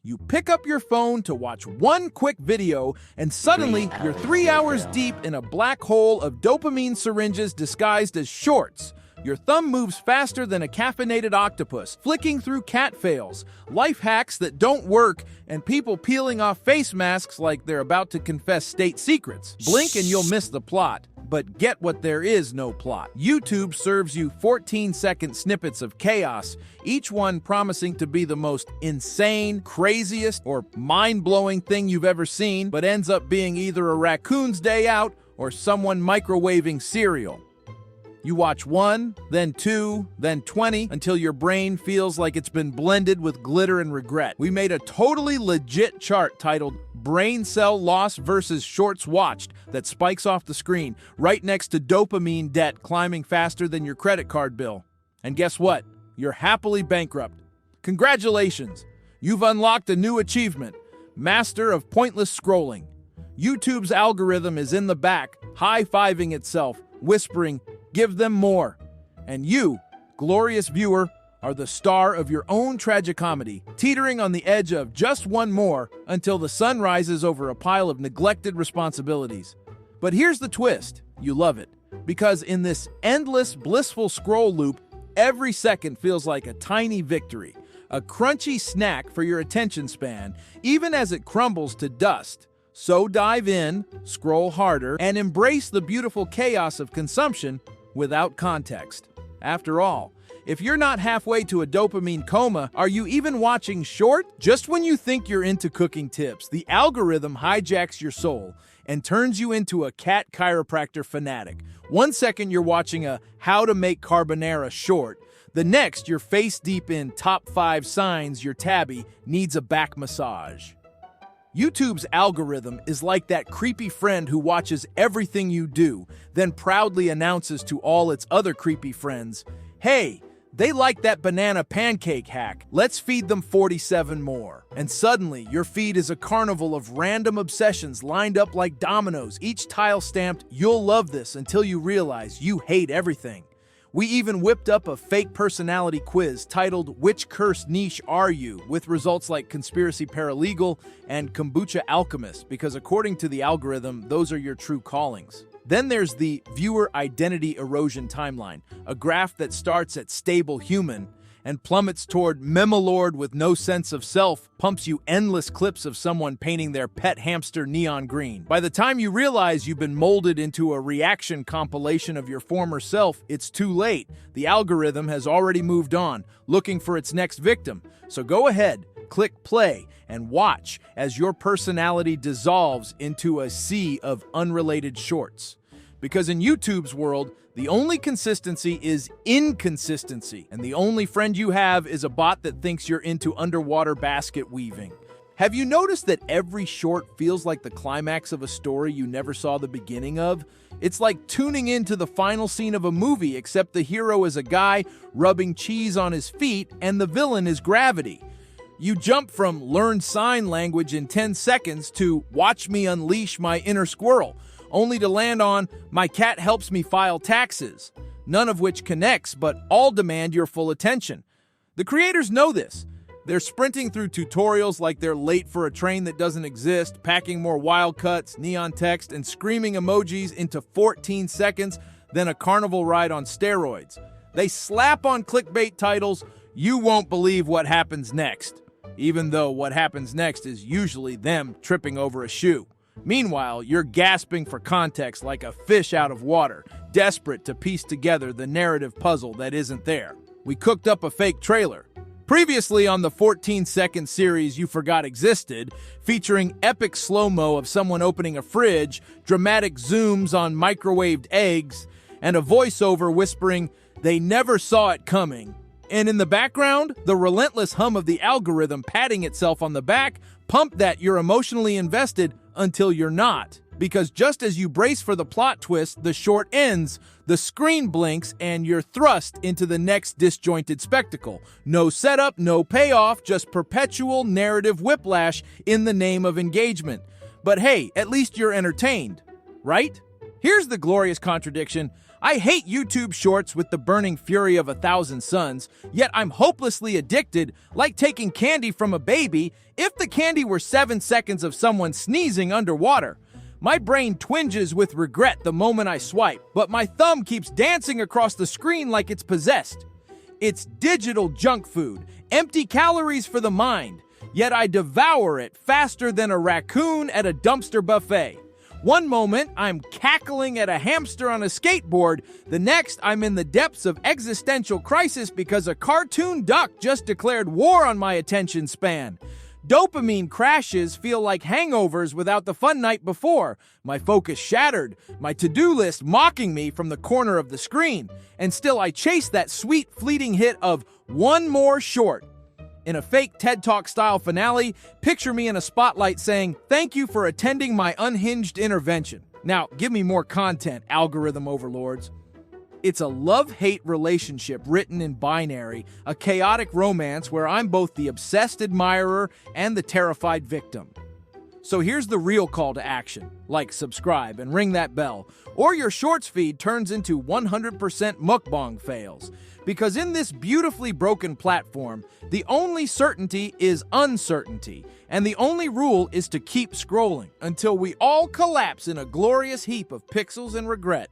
You pick up your phone to watch one quick video, and suddenly you're 3 hours deep in a black hole of dopamine syringes disguised as shorts. Your thumb moves faster than a caffeinated octopus, flicking through cat fails, life hacks that don't work, and people peeling off face masks like they're about to confess state secrets. Blink and you'll miss the plot. But get what, there is no plot. YouTube serves you 14-second snippets of chaos, each one promising to be the most insane, craziest, or mind-blowing thing you've ever seen, but ends up being either a raccoon's day out or someone microwaving cereal. You watch 1, then 2, then 20, until your brain feels like it's been blended with glitter and regret. We made a totally legit chart titled Brain Cell Loss versus Shorts Watched that spikes off the screen, right next to dopamine debt climbing faster than your credit card bill. And guess what? You're happily bankrupt. Congratulations! You've unlocked a new achievement, Master of Pointless Scrolling. YouTube's algorithm is in the back, high-fiving itself, whispering, "Give them more." And you, glorious viewer, are the star of your own tragicomedy, teetering on the edge of just one more until the sun rises over a pile of neglected responsibilities. But here's the twist. You love it. Because in this endless, blissful scroll loop, every second feels like a tiny victory, a crunchy snack for your attention span, even as it crumbles to dust. So dive in, scroll harder, and embrace the beautiful chaos of consumption without context. After all, if you're not halfway to a dopamine coma, are you even watching short? Just when you think you're into cooking tips, the algorithm hijacks your soul and turns you into a cat chiropractor fanatic. 1 second you're watching a how to make carbonara short. The next you're face deep in top 5 signs your tabby needs a back massage. YouTube's algorithm is like that creepy friend who watches everything you do, then proudly announces to all its other creepy friends, "Hey, they like that banana pancake hack. Let's feed them 47 more." And suddenly, your feed is a carnival of random obsessions lined up like dominoes, each tile stamped, "You'll love this," until you realize you hate everything. We even whipped up a fake personality quiz titled "Which Cursed Niche Are You?" with results like Conspiracy Paralegal and Kombucha Alchemist, because according to the algorithm, those are your true callings. Then there's the Viewer Identity Erosion Timeline, a graph that starts at stable human and plummets toward Memalord with no sense of self, pumps you endless clips of someone painting their pet hamster neon green. By the time you realize you've been molded into a reaction compilation of your former self, it's too late. The algorithm has already moved on, looking for its next victim. So go ahead, click play, and watch as your personality dissolves into a sea of unrelated shorts. Because in YouTube's world, the only consistency is inconsistency, and the only friend you have is a bot that thinks you're into underwater basket weaving. Have you noticed that every short feels like the climax of a story you never saw the beginning of? It's like tuning into the final scene of a movie, except the hero is a guy rubbing cheese on his feet and the villain is gravity. You jump from learn sign language in 10 seconds to watch me unleash my inner squirrel, only to land on my cat helps me file taxes, none of which connects, but all demand your full attention. The creators know this. They're sprinting through tutorials like they're late for a train that doesn't exist, packing more wild cuts, neon text, and screaming emojis into 14 seconds than a carnival ride on steroids. They slap on clickbait titles, "You won't believe what happens next," even though what happens next is usually them tripping over a shoe. Meanwhile, you're gasping for context like a fish out of water, desperate to piece together the narrative puzzle that isn't there. We cooked up a fake trailer. Previously on the 14-second series you forgot existed, featuring epic slow-mo of someone opening a fridge, dramatic zooms on microwaved eggs, and a voiceover whispering, "They never saw it coming." And in the background, the relentless hum of the algorithm patting itself on the back, pump that you're emotionally invested until you're not. Because just as you brace for the plot twist, the short ends, the screen blinks, and you're thrust into the next disjointed spectacle. No setup, no payoff, just perpetual narrative whiplash in the name of engagement. But hey, at least you're entertained, right? Here's the glorious contradiction. I hate YouTube Shorts with the burning fury of 1,000 suns, yet I'm hopelessly addicted, like taking candy from a baby, if the candy were 7 seconds of someone sneezing underwater. My brain twinges with regret the moment I swipe, but my thumb keeps dancing across the screen like it's possessed. It's digital junk food, empty calories for the mind, yet I devour it faster than a raccoon at a dumpster buffet. One moment, I'm cackling at a hamster on a skateboard. The next, I'm in the depths of existential crisis because a cartoon duck just declared war on my attention span. Dopamine crashes feel like hangovers without the fun night before. My focus shattered, my to-do list mocking me from the corner of the screen. And still I chase that sweet, fleeting hit of one more short. In a fake TED Talk-style finale, picture me in a spotlight saying, "Thank you for attending my unhinged intervention." Now, give me more content, algorithm overlords. It's a love-hate relationship written in binary, a chaotic romance where I'm both the obsessed admirer and the terrified victim. So here's the real call to action. Like, subscribe, and ring that bell, or your Shorts feed turns into 100% mukbang fails. Because in this beautifully broken platform, the only certainty is uncertainty, and the only rule is to keep scrolling until we all collapse in a glorious heap of pixels and regret.